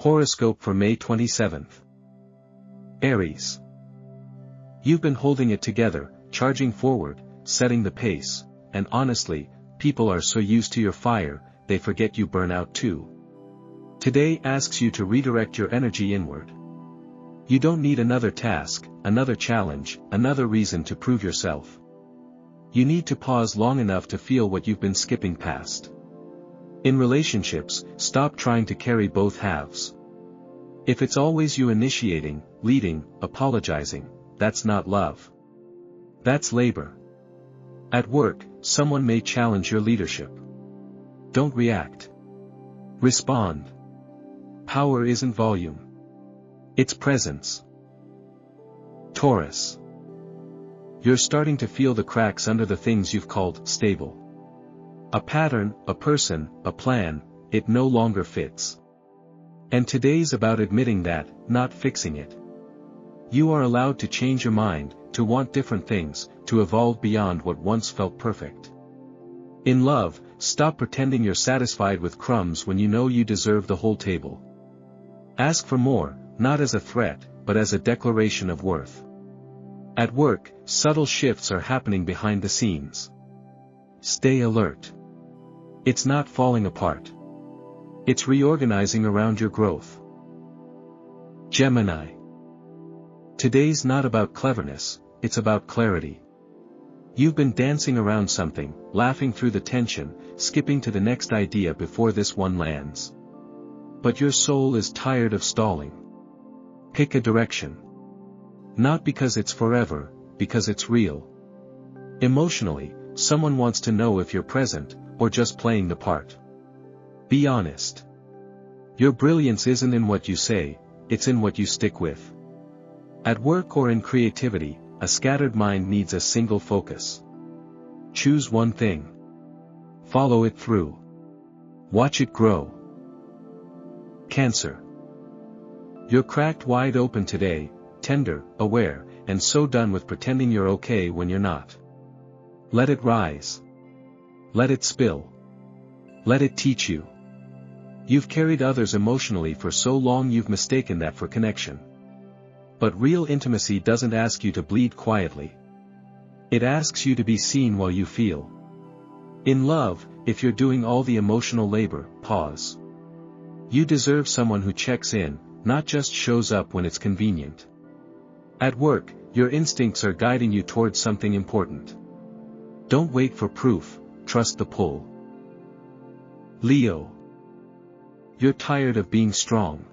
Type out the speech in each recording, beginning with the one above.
Horoscope for May 27th. Aries. You've been holding it together, charging forward, setting the pace, and honestly, people are so used to your fire, they forget you burn out too. Today asks you to redirect your energy inward. You don't need another task, another challenge, another reason to prove yourself. You need to pause long enough to feel what you've been skipping past. In relationships, stop trying to carry both halves. If it's always you initiating, leading, apologizing, that's not love. That's labor. At work, someone may challenge your leadership. Don't react. Respond. Power isn't volume. It's presence. Taurus. You're starting to feel the cracks under the things you've called stable. A pattern, a person, a plan, it no longer fits. And today's about admitting that, not fixing it. You are allowed to change your mind, to want different things, to evolve beyond what once felt perfect. In love, stop pretending you're satisfied with crumbs when you know you deserve the whole table. Ask for more, not as a threat, but as a declaration of worth. At work, subtle shifts are happening behind the scenes. Stay alert. It's not falling apart. It's reorganizing around your growth. Gemini. Today's not about cleverness, it's about clarity. You've been dancing around something, laughing through the tension, skipping to the next idea before this one lands. But your soul is tired of stalling. Pick a direction. Not because it's forever, because it's real. Emotionally, someone wants to know if you're present, or just playing the part. Be honest. Your brilliance isn't in what you say, it's in what you stick with. At work or in creativity, a scattered mind needs a single focus. Choose one thing. Follow it through. Watch it grow. Cancer. You're cracked wide open today, tender, aware, and so done with pretending you're okay when you're not. Let it rise. Let it spill. Let it teach you. You've carried others emotionally for so long you've mistaken that for connection. But real intimacy doesn't ask you to bleed quietly. It asks you to be seen while you feel. In love, if you're doing all the emotional labor, pause. You deserve someone who checks in, not just shows up when it's convenient. At work, your instincts are guiding you towards something important. Don't wait for proof, trust the pull. Leo. You're tired of being strong.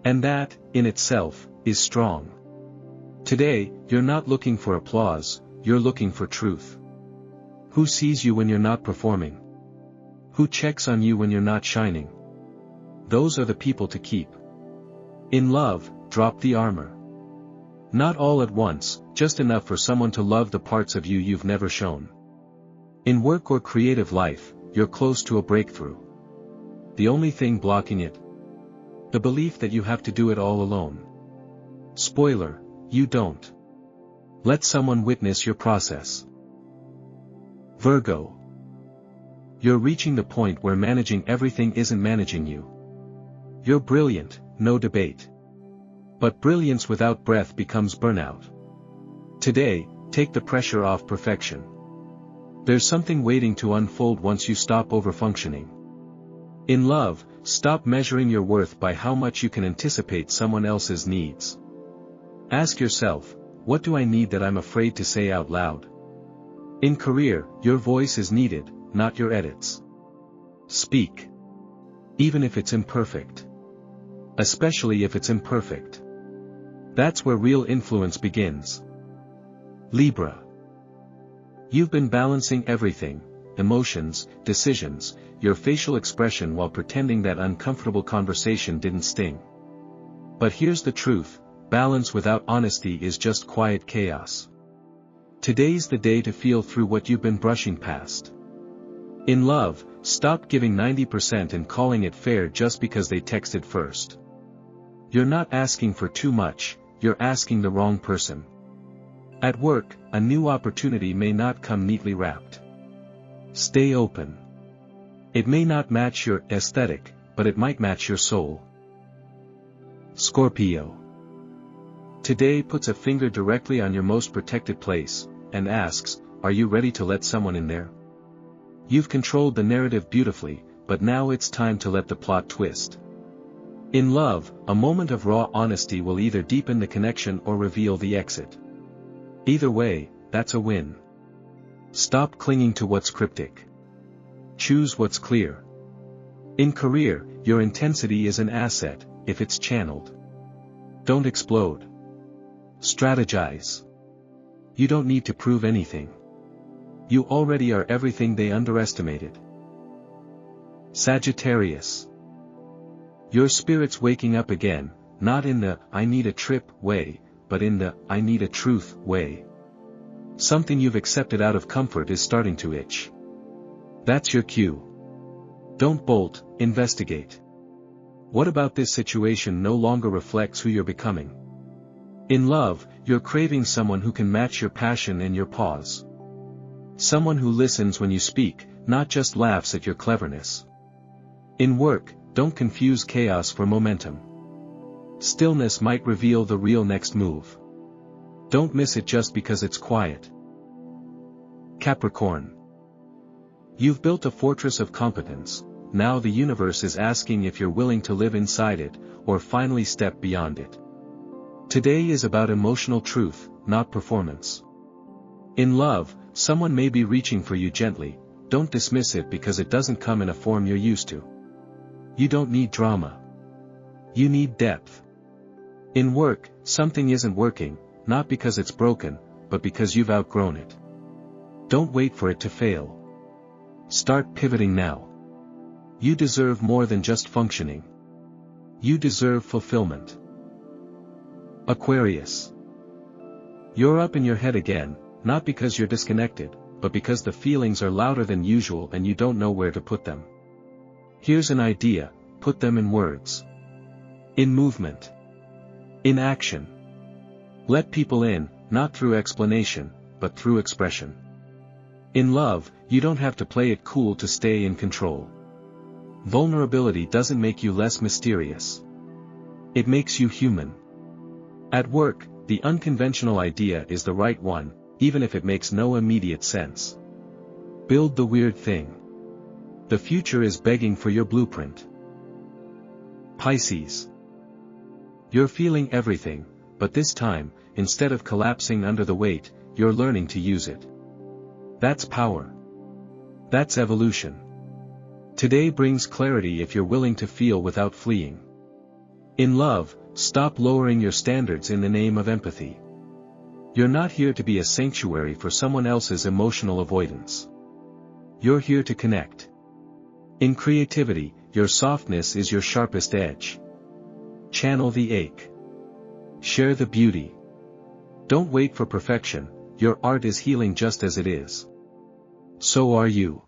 And that, in itself, is strong. Today, you're not looking for applause, you're looking for truth. Who sees you when you're not performing? Who checks on you when you're not shining? Those are the people to keep. In love, drop the armor. Not all at once, just enough for someone to love the parts of you you've never shown. In work or creative life, you're close to a breakthrough. The only thing blocking it? The belief that you have to do it all alone. Spoiler, you don't. Let someone witness your process. Virgo. You're reaching the point where managing everything isn't managing you. You're brilliant, no debate. But brilliance without breath becomes burnout. Today, take the pressure off perfection. There's something waiting to unfold once you stop overfunctioning. In love, stop measuring your worth by how much you can anticipate someone else's needs. Ask yourself, what do I need that I'm afraid to say out loud? In career, your voice is needed, not your edits. Speak. Even if it's imperfect. Especially if it's imperfect. That's where real influence begins. Libra. You've been balancing everything, emotions, decisions, your facial expression while pretending that uncomfortable conversation didn't sting. But here's the truth, balance without honesty is just quiet chaos. Today's the day to feel through what you've been brushing past. In love, stop giving 90% and calling it fair just because they texted first. You're not asking for too much, you're asking the wrong person. At work, a new opportunity may not come neatly wrapped. Stay open. It may not match your aesthetic, but it might match your soul. Scorpio. Today puts a finger directly on your most protected place, and asks, are you ready to let someone in there? You've controlled the narrative beautifully, but now it's time to let the plot twist. In love, a moment of raw honesty will either deepen the connection or reveal the exit. Either way, that's a win. Stop clinging to what's cryptic. Choose what's clear. In career, your intensity is an asset, if it's channeled. Don't explode. Strategize. You don't need to prove anything. You already are everything they underestimated. Sagittarius. Your spirit's waking up again, not in the "I need a trip" way, but in the "I need a truth" way. Something you've accepted out of comfort is starting to itch. That's your cue. Don't bolt, investigate. What about this situation no longer reflects who you're becoming? In love, you're craving someone who can match your passion and your pause. Someone who listens when you speak, not just laughs at your cleverness. In work, don't confuse chaos for momentum. Stillness might reveal the real next move. Don't miss it just because it's quiet. Capricorn. You've built a fortress of competence, now the universe is asking if you're willing to live inside it, or finally step beyond it. Today is about emotional truth, not performance. In love, someone may be reaching for you gently, don't dismiss it because it doesn't come in a form you're used to. You don't need drama. You need depth. In work, something isn't working, not because it's broken, but because you've outgrown it. Don't wait for it to fail. Start pivoting now. You deserve more than just functioning. You deserve fulfillment. Aquarius. You're up in your head again, not because you're disconnected, but because the feelings are louder than usual and you don't know where to put them. Here's an idea, put them in words. In movement. In action. Let people in, not through explanation, but through expression. In love, you don't have to play it cool to stay in control. Vulnerability doesn't make you less mysterious. It makes you human. At work, the unconventional idea is the right one, even if it makes no immediate sense. Build the weird thing. The future is begging for your blueprint. Pisces. You're feeling everything, but this time, instead of collapsing under the weight, you're learning to use it. That's power. That's evolution. Today brings clarity if you're willing to feel without fleeing. In love, stop lowering your standards in the name of empathy. You're not here to be a sanctuary for someone else's emotional avoidance. You're here to connect. In creativity, your softness is your sharpest edge. Channel the ache. Share the beauty. Don't wait for perfection, your art is healing just as it is. So are you.